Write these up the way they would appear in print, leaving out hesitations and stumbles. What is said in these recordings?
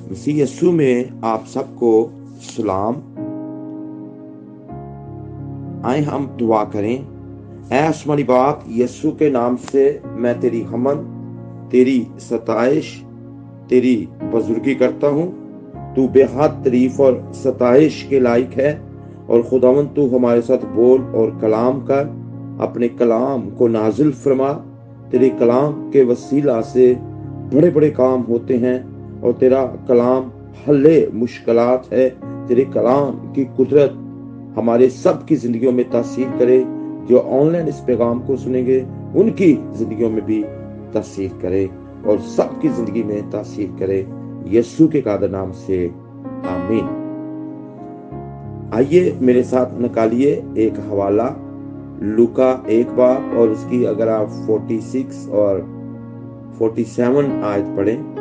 मसीह यस्सु में आप सबको सलाम। आए हम दुआ करें। ऐ आसमानी बाप, यस्सु के नाम से मैं तेरी हमद, तेरी सताइश, तेरी बुजुर्गी करता हूँ। तू बेहद तारीफ और सताइश के लायक है। और खुदावंद तू हमारे साथ बोल और कलाम कर, अपने कलाम को नाजिल फरमा। तेरे कलाम के वसीला से बड़े बड़े काम होते हैं और तेरा कलाम हल्ले मुश्किलात है। तेरे कलाम की कुदरत हमारे सब की जिंदगियों में तासीर करे। जो ऑनलाइन इस पैगाम को सुनेंगे उनकी जिंदगियों में भी तासीर करे और सबकी जिंदगी में तासीर करे, यीशु के कादर नाम से आमीन। आइए मेरे साथ निकालिए एक हवाला, लूका 1 बाब और उसकी अगर आप 46 और 47 आयत पढ़ें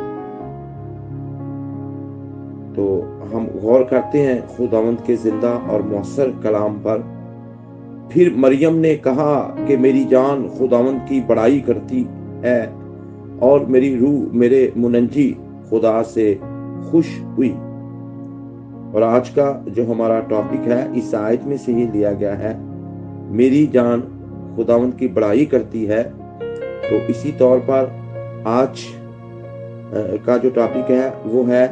तो हम गौर करते हैं खुदावंद के जिंदा और मौसर कलाम पर। फिर मरियम ने कहा कि मेरी जान खुदावंद की बड़ाई करती है और मेरी रूह मेरे मुनज्जी खुदा से खुश हुई। और आज का जो हमारा टॉपिक है इस आयत में से ही लिया गया है, मेरी जान खुदावंद की बड़ाई करती है। तो इसी तौर पर आज का जो टॉपिक है वो है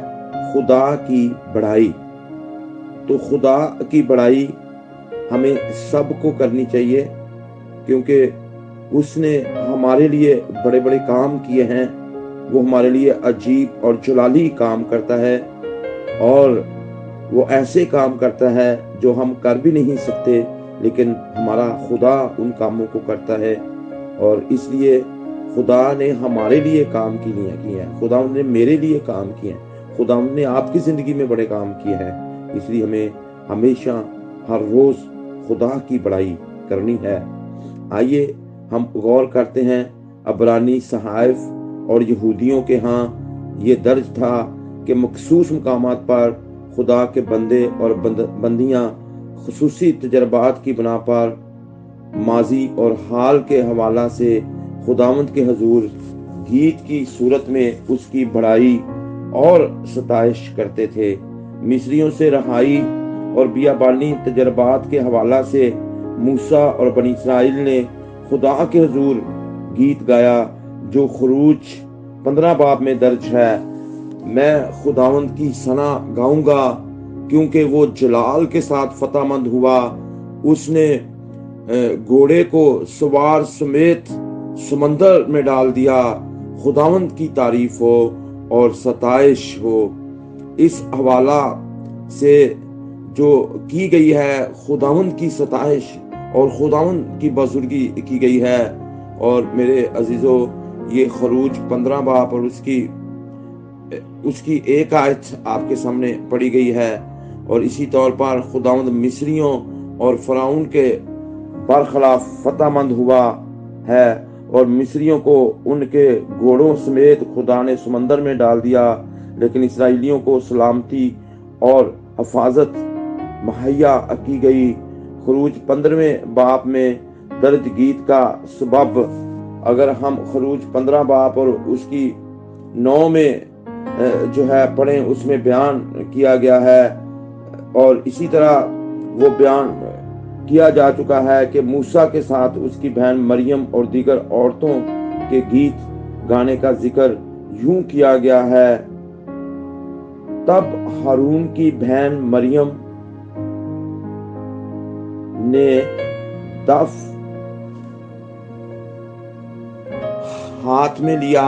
खुदा की बड़ाई। तो खुदा की बड़ाई हमें सबको करनी चाहिए, क्योंकि उसने हमारे लिए बड़े बड़े काम किए हैं। वो हमारे लिए अजीब और जलाली काम करता है और वो ऐसे काम करता है जो हम कर भी नहीं सकते, लेकिन हमारा खुदा उन कामों को करता है। और इसलिए खुदा ने हमारे लिए काम किए हैं, खुदा ने मेरे लिए काम किए हैं, खुदा ने आपकी जिंदगी में बड़े काम किए हैं। इसलिए हमें हमेशा हर रोज खुदा की बड़ाई करनी है। आइए हम गौर करते हैं। अबरानी सहाइफ और यहूदियों के यहाँ ये दर्ज था कि मखसूस मकामात पर खुदा के बंदे और बंदियां खुसूसी तजर्बात की बना पर माजी और हाल के हवाला से खुदावंद के हजूर गीत की सूरत में उसकी बड़ाई और सताइश करते थे। मिस्रियों से रहाई और बियाबानी तजर्बात के हवाला से मूसा और बनी इस्राइल ने खुदा के हजूर गीत गाया, जो खरूज 15 बाब में दर्ज है। मैं खुदावंद की सना गाऊंगा, क्योंकि वो जलाल के साथ फतेहमंद हुआ। उसने घोड़े को सवार समेत समंदर में डाल दिया। खुदावंद की तारीफ हो और सताइश हो। इस हवाला से जो की गई है खुदावंद की सताइश और खुदावंद की बुजुर्गी की गई है। और मेरे अजीजों, ये खरूज 15 बाब और उसकी एक आयत आपके सामने पढ़ी गई है। और इसी तौर पर खुदावंद मिस्रियों और फराउन के बरखिलाफ फतेहमंद हुआ है और मिस्रियों को उनके घोड़ों समेत खुदा ने समंदर में डाल दिया, लेकिन इसराइलियों को सलामती और हिफाजत मुहैया की गई। खरूज 15वें बाब में दर्ज गीत का सबब अगर हम खरूज 15 बाब और उसकी 9 में जो है पढ़ें, उसमें बयान किया गया है। और इसी तरह वो बयान किया जा चुका है कि मूसा के साथ उसकी बहन मरियम और दीगर औरतों के गीत गाने का जिक्र यूं किया गया है। तब हारून की बहन मरियम ने दफ हाथ में लिया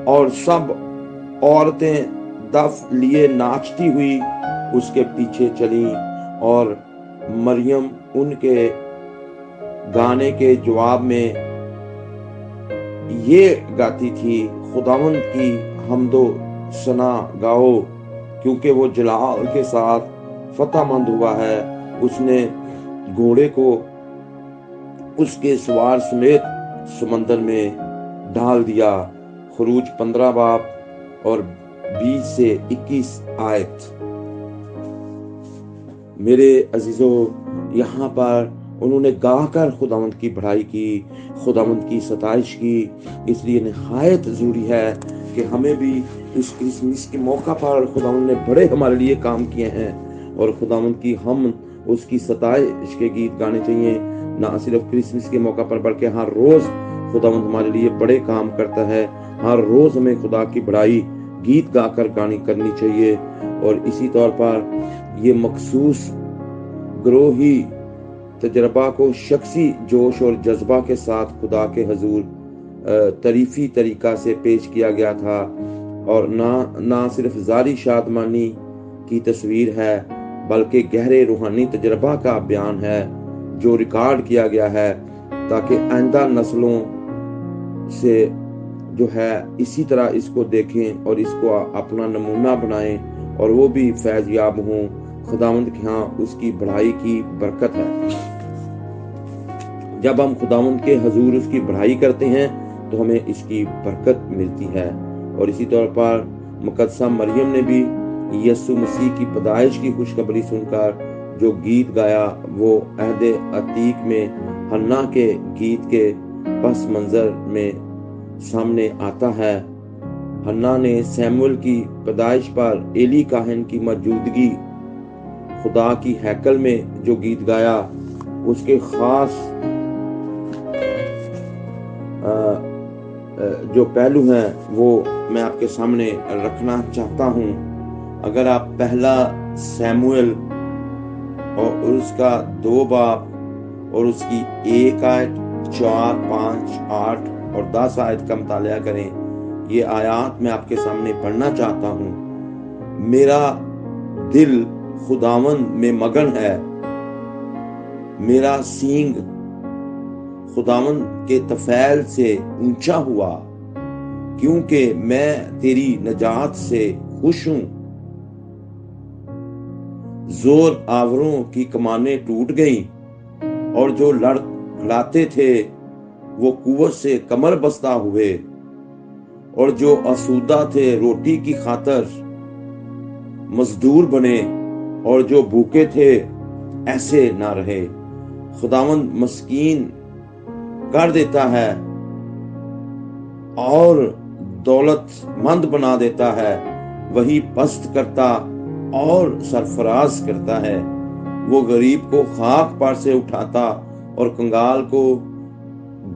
और सब औरतें दफ लिए नाचती हुई उसके पीछे चली। और मरियम उनके गाने के जवाब में ये गाती थी, खुदावंद की हमदो सना गाओ, क्योंकि वो जलाल के साथ फतेहमंद हुआ है। उसने घोड़े को उसके सवार समेत समंदर में डाल दिया। खरूज 15 बाब और 20 से 21 आयत। मेरे अजीजों, यहाँ पर उन्होंने गाकर खुदावंद की बड़ाई की, खुदावंद की सताइश की। इसलिए निहायत जरूरी है کہ ہمیں بھی اس کرسمس کے موقع پر خداوند نے بڑے ہمارے لیے کام کیے ہیں، اور خداوند کی ہم اس کی ستائش کے گیت گانے چاہیے، نہ صرف کرسمس کے موقع پر بلکہ ہر روز خداوند ہمارے لیے بڑے کام کرتا ہے۔ ہر روز ہمیں خدا کی بڑائی گیت گا کر گانی کرنی چاہیے، اور اسی طور پر یہ مخصوص گروہی تجربہ کو شخصی جوش اور جذبہ کے ساتھ خدا کے حضور تعریفی طریقہ سے پیش کیا گیا تھا، اور نہ صرف ظاہری شادمانی کی تصویر ہے بلکہ گہرے روحانی تجربہ کا بیان ہے جو ریکارڈ کیا گیا ہے، تاکہ آئندہ نسلوں سے جو ہے اسی طرح اس کو دیکھیں اور اس کو اپنا نمونہ بنائیں اور وہ بھی فیض یاب ہوں۔ خداوند کے ہاں اس کی بڑائی کی برکت ہے۔ جب ہم خداوند کے حضور اس کی بڑائی کرتے ہیں تو ہمیں اس کی برکت ملتی ہے۔ اور اسی طور پر مقدسہ مریم نے بھی یسوع مسیح کی پیدائش کی خوشخبری سن کر جو گیت گایا، وہ عہد عتیق میں حنا کے گیت کے پس منظر میں سامنے آتا ہے۔ حنا نے سیموئل کی پیدائش پر ایلی کاہن کی موجودگی خدا کی ہیکل میں جو گیت گایا، اس کے خاص جو پہلو ہیں وہ میں آپ کے سامنے رکھنا چاہتا ہوں۔ اگر آپ پہلا سیموئل اور اس کا 2 باب اور اس کی 1 آیت 4 5 8 اور 10 آیت کا مطالعہ کریں، یہ آیات میں آپ کے سامنے پڑھنا چاہتا ہوں۔ میرا دل خداوند میں مگن ہے، میرا سینگ خداوند کے طفیل سے اونچا ہوا، کیونکہ میں تیری نجات سے خوش ہوں۔ زور آوروں کی کمانیں ٹوٹ گئیں، اور جو لڑکھڑاتے تھے وہ قوت سے کمر بستہ ہوئے، اور جو آسودہ تھے روٹی کی خاطر مزدور بنے، اور جو بھوکے تھے ایسے نہ رہے۔ خداوند مسکین کر دیتا ہے اور دولت مند بنا دیتا ہے، وہی پست کرتا اور سرفراز کرتا ہے۔ وہ غریب کو خاک پر سے اٹھاتا اور کنگال کو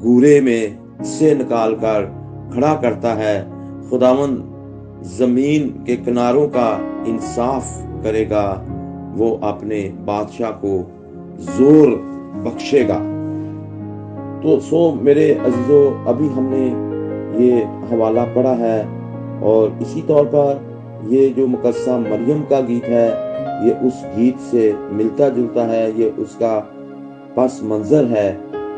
گورے میں سے نکال کر کھڑا کرتا ہے۔ خداوند زمین کے کناروں کا انصاف کرے گا، وہ اپنے بادشاہ کو زور بخشے گا۔ تو میرے عزیزو، ابھی ہم نے یہ حوالہ پڑھا ہے، اور اسی طور پر یہ جو مقدسہ مریم کا گیت ہے یہ اس گیت سے ملتا جلتا ہے، یہ اس کا پس منظر ہے۔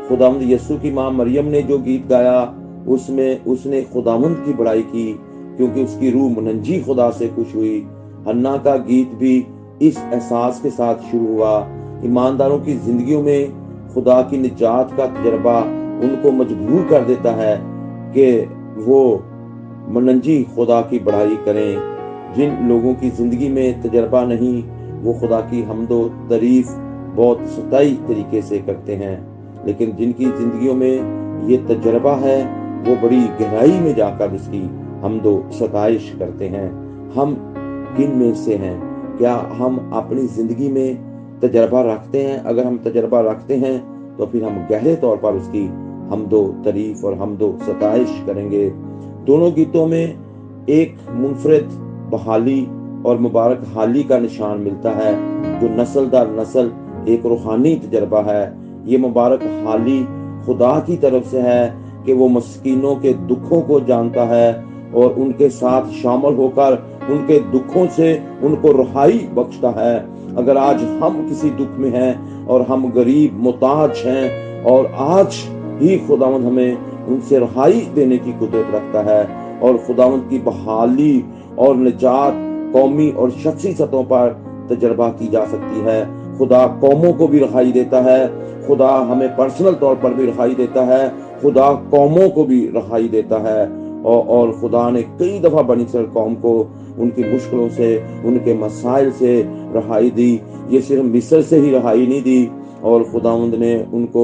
خداوند یسوع کی ماں مریم نے جو گیت گایا اس میں اس نے خداوند کی بڑائی کی، کیونکہ اس کی روح منجی خدا سے خوش ہوئی۔ حنا کا گیت بھی اس احساس کے ساتھ شروع ہوا۔ ایمانداروں کی زندگیوں میں خدا کی نجات کا تجربہ ان کو مجبور کر دیتا ہے کہ وہ منجی خدا کی بڑائی کریں۔ جن لوگوں کی زندگی میں تجربہ نہیں، وہ خدا کی حمد و تعریف بہت سطحی طریقے سے کرتے ہیں، لیکن جن کی زندگیوں میں یہ تجربہ ہے وہ بڑی گہرائی میں جا کر اس کی حمد و ستائش کرتے ہیں۔ ہم کن میں سے ہیں؟ کیا ہم اپنی زندگی میں تجربہ رکھتے ہیں؟ اگر ہم تجربہ رکھتے ہیں تو پھر ہم گہرے طور پر اس کی حمد و تعریف اور حمد و ستائش کریں گے۔ دونوں گیتوں میں ایک منفرد بحالی اور مبارک حالی کا نشان ملتا ہے، جو نسل در نسل ایک روحانی تجربہ ہے۔ یہ مبارک حالی خدا کی طرف سے ہے کہ وہ مسکینوں کے دکھوں کو جانتا ہے اور ان کے ساتھ شامل ہو کر ان کے دکھوں سے ان کو رہائی بخشتا ہے۔ اگر آج ہم کسی دکھ میں ہیں اور ہم غریب محتاج ہیں، اور آج ہی خداوند ہمیں ان سے رہائی دینے کی قدرت رکھتا ہے، اور خداوند کی بحالی اور نجات قومی اور شخصی سطحوں پر تجربہ کی جا سکتی ہے۔ خدا قوموں کو بھی رہائی دیتا ہے، خدا ہمیں پرسنل طور پر بھی رہائی دیتا ہے، خدا قوموں کو بھی رہائی دیتا ہے، اور خدا نے کئی دفعہ بنی اسرائیل قوم کو ان کی مشکلوں سے، ان کے مسائل سے رہائی دی۔ یہ صرف مصر سے ہی رہائی نہیں دی، اور خداوند نے ان کو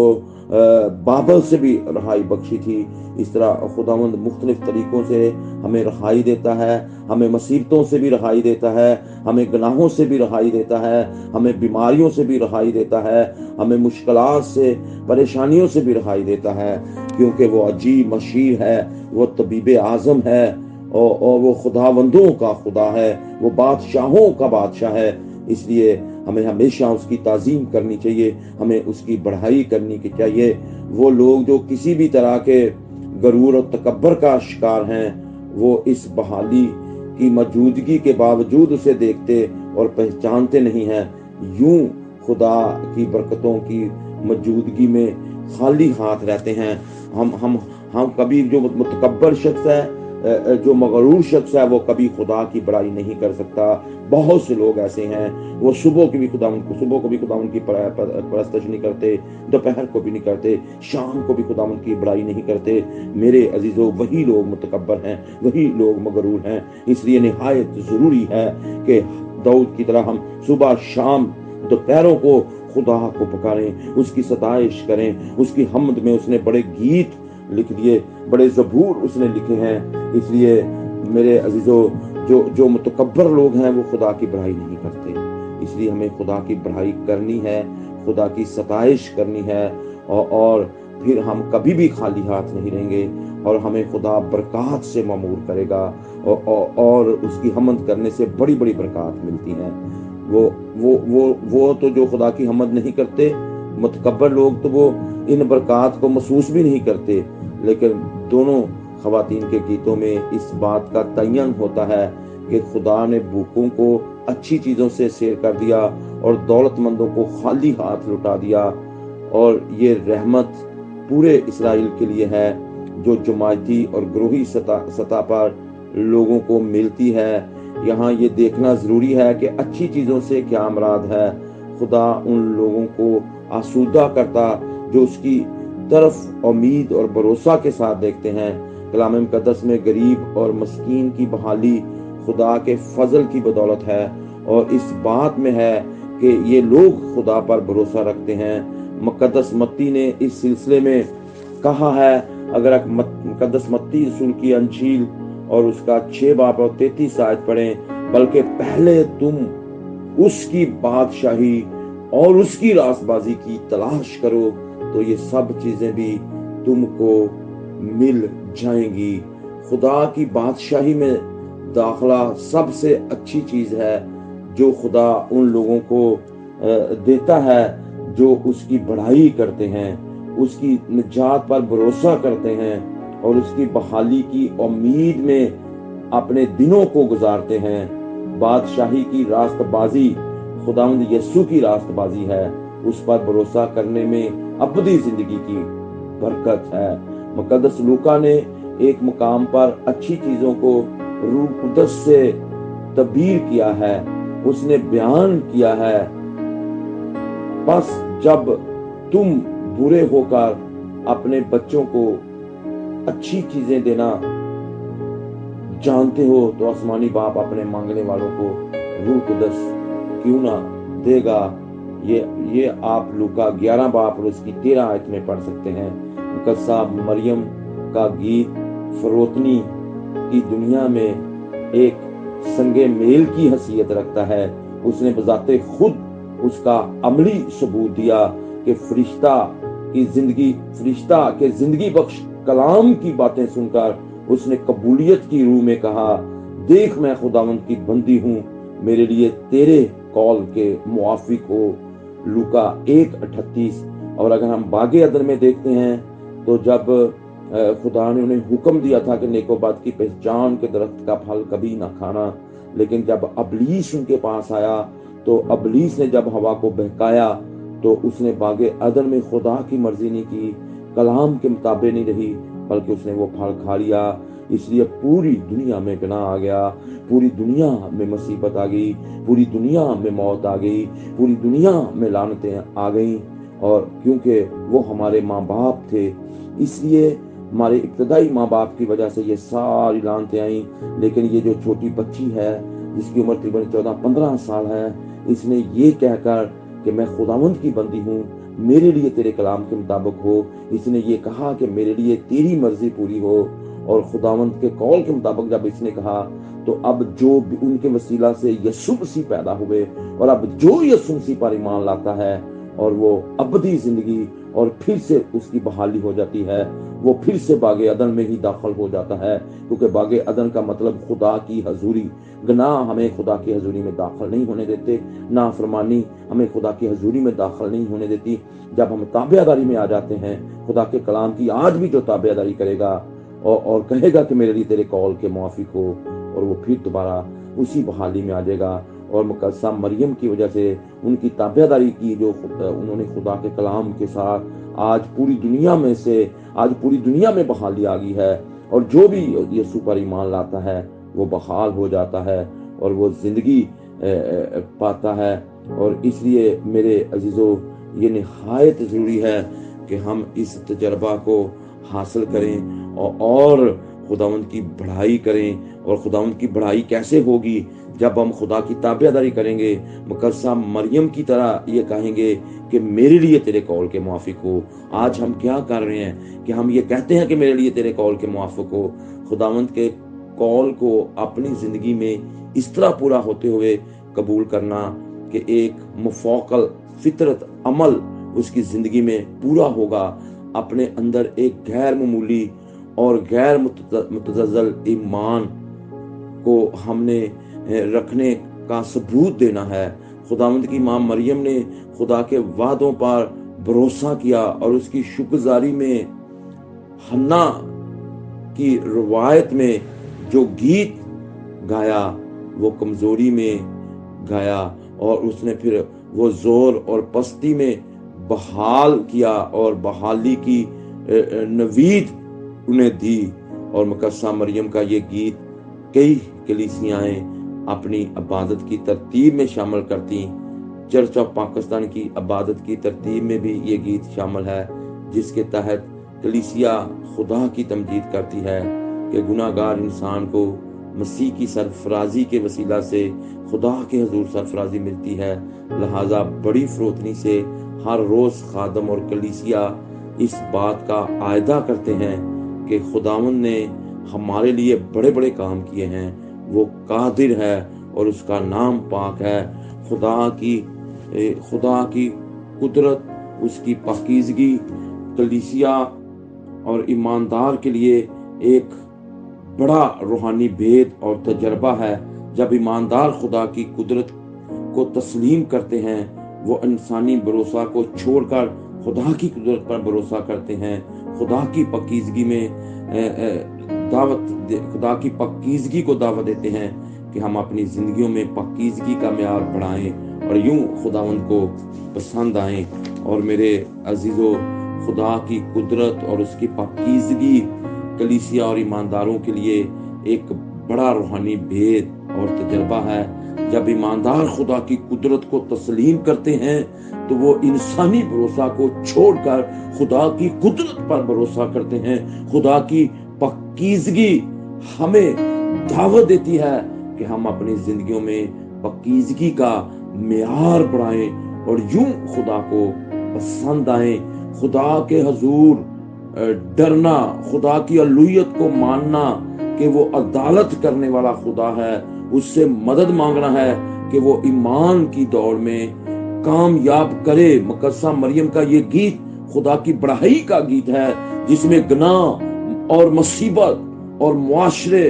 बाबल से भी रहाई बख्शी थी। इस तरह खुदावंद मुख्तलिफ तरीकों से हमें रहाई देता है, हमें मुसीबतों से भी रहाई देता है, हमें गुनाहों से भी रहाई देता है, हमें बीमारियों से भी रहाई देता है, हमें मुश्किलात से, परेशानियों से भी रहाई देता है, क्योंकि वो अजीब मशीर है, वो तबीब आज़म है, और वो खुदावंदों का खुदा है, वो बादशाहों का बादशाह है। इसलिए हमें हमेशा उसकी ताज़ीम करनी चाहिए, हमें उसकी बढ़ाई करनी चाहिए। वो लोग जो किसी भी तरह के गरूर और तकब्बर का शिकार हैं, वो इस बहाली की मौजूदगी के बावजूद उसे देखते और पहचानते नहीं हैं। यूं खुदा की बरकतों की मौजूदगी में खाली हाथ रहते हैं। हम कभी, जो मुतकब्बर शख्स है, जो मगरूर शख्स है, वो कभी खुदा की बड़ाई नहीं कर सकता। बहुत से लोग ऐसे हैं, वो सुबह को भी खुदा की परस्तश नहीं करते, दोपहर को भी नहीं करते, शाम को भी खुदावंद की बड़ाई नहीं करते। मेरे अजीजों, वही लोग मुतकब्बर हैं, वही लोग मगरूर हैं। इसलिए निहायत जरूरी है कि दाऊद की तरह हम सुबह शाम दोपहरों को खुदा को पुकारें, उसकी सताइश करें। उसकी हम्द में उसने बड़े गीत लिख दिए, बड़े ज़बूर उसने लिखे हैं। इसलिए मेरे अजीजों, जो मुतकब्बर लोग हैं, वो खुदा की बड़ाई नहीं करते। इसलिए हमें खुदा की बड़ाई करनी है, खुदा की सताइश करनी है, और फिर हम कभी भी खाली हाथ नहीं रहेंगे, और हमें खुदा बरकत से मामूर करेगा, और उसकी हम्द करने से बड़ी बड़ी बरकत मिलती हैं। वो तो जो खुदा की हम्द नहीं करते, मुतकब्बर लोग, तो वो इन बरकत को महसूस भी नहीं करते। लेकिन दोनों खवातीन के गीतों में इस बात का तयन होता है कि खुदा ने भूखों को अच्छी चीज़ों से सैर कर दिया और दौलतमंदों को खाली हाथ लुटा दिया। और ये रहमत पूरे इस्राएल के लिए है, जो जमायती और ग्रोही सतह पर लोगों को मिलती है। यहाँ ये देखना ज़रूरी है कि अच्छी चीज़ों से क्या मुराद है। खुदा उन लोगों को आसूदा करता जो उसकी तरफ उम्मीद और भरोसा के साथ देखते हैं। कलाम मुकद्दस में गरीब और मस्कीन की बहाली खुदा के फजल की बदौलत है, और इस बात में है कि ये लोग खुदा पर भरोसा रखते हैं। मुकद्दस मत्ती ने इस सिलसिले में कहा है, अगर आप मुकद्दस मत्ती रसूल की अंजील और उसका 6 बाब और 33 आयत पढ़ें, बल्कि पहले तुम उसकी बादशाही और उसकी रास्तबाजी की तलाश करो, तो ये सब चीजें भी तुमको मिल जाएंगी। खुदा की बादशाही में दाखला सबसे अच्छी चीज है जो खुदा उन लोगों को देता है जो उसकी बढ़ाई करते हैं, उसकी निजात पर भरोसा करते हैं, और उसकी बहाली की उम्मीद में अपने दिनों को गुजारते हैं। बादशाही की रास्तबाजी खुदावंद यीशु की रास्तबाजी है, उस पर भरोसा करने में अबदी जिंदगी की बरकत है। मुकद्दस लूका ने एक मुकाम पर अच्छी चीजों को रूह कुदस से तबीर किया है, उसने बयान किया है, बस जब तुम बुरे होकर अपने बच्चों को अच्छी चीजें देना जानते हो, तो आसमानी बाप अपने मांगने वालों को रूह कुदस क्यों ना देगा। ये आप लूका 11 बाब और उसकी 13 आयत में पढ़ सकते हैं। मुकद्दसा मरियम का गीत फरोतनी की दुनिया में एक संगे मेल की हैसियत रखता है। उसने बजाते खुद उसका अमली सबूत दिया कि फरिश्ता के जिंदगी बख्श कलाम की बातें सुनकर उसने कबूलियत की रूह में कहा, देख मैं खुदावंद की बंदी हूँ, मेरे लिए तेरे कौल के मुआफिक हो। लूका 1:38। और अगर हम बागे अदन में देखते हैं, तो जब खुदा ने उन्हें हुक्म दिया था कि नेकोबद की पहचान के दरख्त का फल कभी ना खाना, लेकिन जब अबलीस उनके पास आया, तो अबलीस ने जब हवा को बहकाया, तो उसने बागे अदन में खुदा की मर्जी नहीं की, कलाम के मुताबिक नहीं रही, बल्कि उसने वो फल खा लिया। इसलिए पूरी दुनिया में गुनाह आ गया, पूरी दुनिया में मुसीबत आ गई, पूरी दुनिया में मौत आ गई, पूरी दुनिया में लानतें आ गई। और क्योंकि वो हमारे माँ बाप थे, इसलिए हमारे इब्तदाई माँ बाप की वजह से ये सारी लानतें आई। लेकिन ये जो छोटी बच्ची है जिसकी उम्र तकरीबन 14-15 साल है, इसने ये कहकर कि मैं खुदावंद की बंदी हूँ, मेरे लिए तेरे कलाम के मुताबिक हो। इसने ये कहा कि मेरे लिए तेरी मर्जी पूरी हो, और खुदावंद के कौल के मुताबिक जब इसने कहा, तो अब जो भी उनके वसीला से यीशु मसीह पैदा हुए, और अब जो यीशु मसीह पर ईमान लाता है, और वो अबदी जिंदगी और फिर से उसकी बहाली हो जाती है, वो फिर से बागे अदन में ही दाखिल हो जाता है। क्योंकि बागे अदन का मतलब खुदा की हजूरी। गुनाह हमें खुदा की हजूरी में दाखिल नहीं होने देते, नाफरमानी हमें खुदा की हजूरी में दाखिल नहीं होने देती। जब हम ताबेदारी में आ जाते हैं खुदा के कलाम की, आज भी जो ताबेदारी करेगा और कहेगा कि मेरे लिए तेरे कौल के मुआफिक हो, और वो फिर दोबारा उसी बहाली में आ जाएगा। और मुकद्दसा मरियम की वजह से उनकी ताबेदारी की, जो उन्होंने खुदा के कलाम के साथ, आज पूरी दुनिया में बहाली आ गई है। और जो भी यीशु पर ईमान लाता है वो बहाल हो जाता है और वो जिंदगी पाता है। और इसलिए मेरे अजीजों, ये निहायत जरूरी है कि हम इस तजर्बा को हासिल करें और खुदावंद की बढ़ाई करें। और खुदावंद की बढ़ाई कैसे होगी? जब हम खुदा की ताबेदारी करेंगे, मुकद्दसा मरियम की तरह ये कहेंगे कि मेरे लिए तेरे कौल के मुआफिक हो। आज हम क्या कर रहे हैं कि हम ये कहते हैं कि मेरे लिए तेरे कौल के मुआफिक हो। खुदावंद के कौल को अपनी जिंदगी में इस तरह पूरा होते हुए कबूल करना कि एक मुफाकल फितरत अमल उसकी जिंदगी में पूरा होगा। अपने अंदर एक गैर मामूली और गैर मुतज़ल्ज़ल ईमान को हमने रखने का सबूत देना है। खुदावंद की मां मरियम ने खुदा के वादों पर भरोसा किया और उसकी शुक्रगुजारी में हन्ना की रवायत में जो गीत गाया वो कमजोरी में गाया, और उसने फिर वो जोर और पस्ती में बहाल किया और बहाली की नवीद उन्हें दी। और मुकद्दसा मरियम का ये गीत कई कलीसियाएं अपनी इबादत की तरतीब में शामिल करती। चर्च ऑफ पाकिस्तान की इबादत की तरतीब में भी ये गीत शामिल है, जिसके तहत कलीसिया खुदा की तमजीद करती है कि गुनाहगार इंसान को मसीह की सरफराजी के वसीला से खुदा के हुजूर सरफराजी मिलती है। लिहाजा बड़ी फरोतनी से हर रोज खादम और कलीसिया इस बात का आयदा करते हैं कि खुदावंद ने हमारे लिए बड़े बड़े काम किए हैं, वो कादिर है और उसका नाम पाक है। खुदा की कुदरत, उसकी पाकीज़गी कलीसिया और ईमानदार के लिए एक बड़ा रूहानी भेद और तजर्बा है। जब ईमानदार खुदा की कुदरत को तस्लीम करते हैं, वो इंसानी भरोसा को छोड़कर खुदा की कुदरत पर भरोसा करते हैं। खुदा की पाकीज़गी को दावत देते हैं कि हम अपनी जिंदगियों में पाकीज़गी का म्यार बढ़ाएं और यूं खुदावंद को पसंद आएं। और मेरे अजीजों, खुदा की कुदरत और उसकी पाकीज़गी कलीसिया और ईमानदारों के लिए एक बड़ा रूहानी भेद और तजर्बा है। जब ईमानदार खुदा की कुदरत को तस्लीम करते हैं तो वो इंसानी भरोसा को छोड़कर खुदा की कुदरत पर भरोसा करते हैं। खुदा की पाकीज़गी हमें दावत देती है कि हम अपनी जिंदगियों में पाकीज़गी का म्यार बढ़ाएं और यूं खुदा को पसंद आएं। खुदा के हुजूर डरना, खुदा की अलूहियत को मानना कि वो अदालत करने वाला खुदा है, उससे मदद मांगना है कि वो ईमान की दौड़ में कामयाब करे। मुकद्दसा मरियम का ये गीत खुदा की बढ़ाई का गीत है, जिसमें गुनाह और मुसीबत और मुआशरे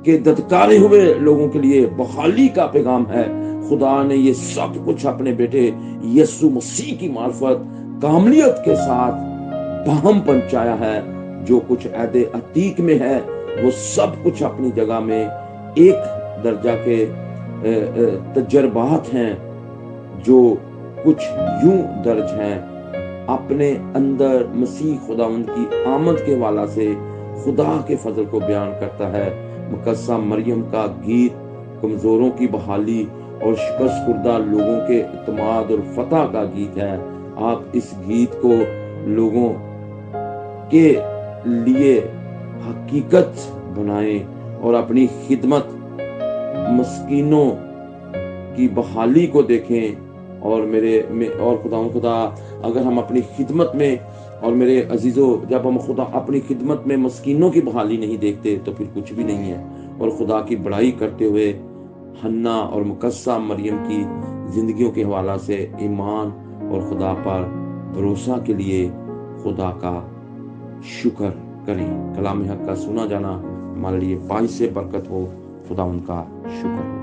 के दत्कारे हुए लोगों के लिए बहाली का पैगाम है। खुदा ने ये सब कुछ अपने बेटे यीशु मसीह की मार्फत कामलियत के साथ बहम पहुंचाया है। जो कुछ अहद अतीक में है वो सब कुछ अपनी जगह में एक दर्जा के तजर्बात हैं जो कुछ यूं दर्ज हैं। अपने अंदर मसीह खुदावंद की आमद के हवाला से खुदा के फजल को बयान करता है। मुकद्दसा मरियम का गीत कमजोरों की बहाली और शिकस्त खुर्दा लोगों के इत्मीनान और फतह का गीत है। आप इस गीत को लोगों के लिए हकीकत बनाएं और अपनी खिदमत मस्कीनों की बहाली को देखें اور خدا اگر ہم اپنی خدمت میں، اور میرے عزیزو، جب ہم خدا اپنی خدمت میں مسکینوں کی بحالی نہیں دیکھتے تو پھر کچھ بھی نہیں ہے۔ اور خدا کی بڑائی کرتے ہوئے حنا اور مقدسہ مریم کی زندگیوں کے حوالہ سے ایمان اور خدا پر بھروسہ کے لیے خدا کا شکر کریں۔ کلام حق کا سنا جانا ہمارے لیے باعث برکت ہو۔ خدا ان کا شکر ہو۔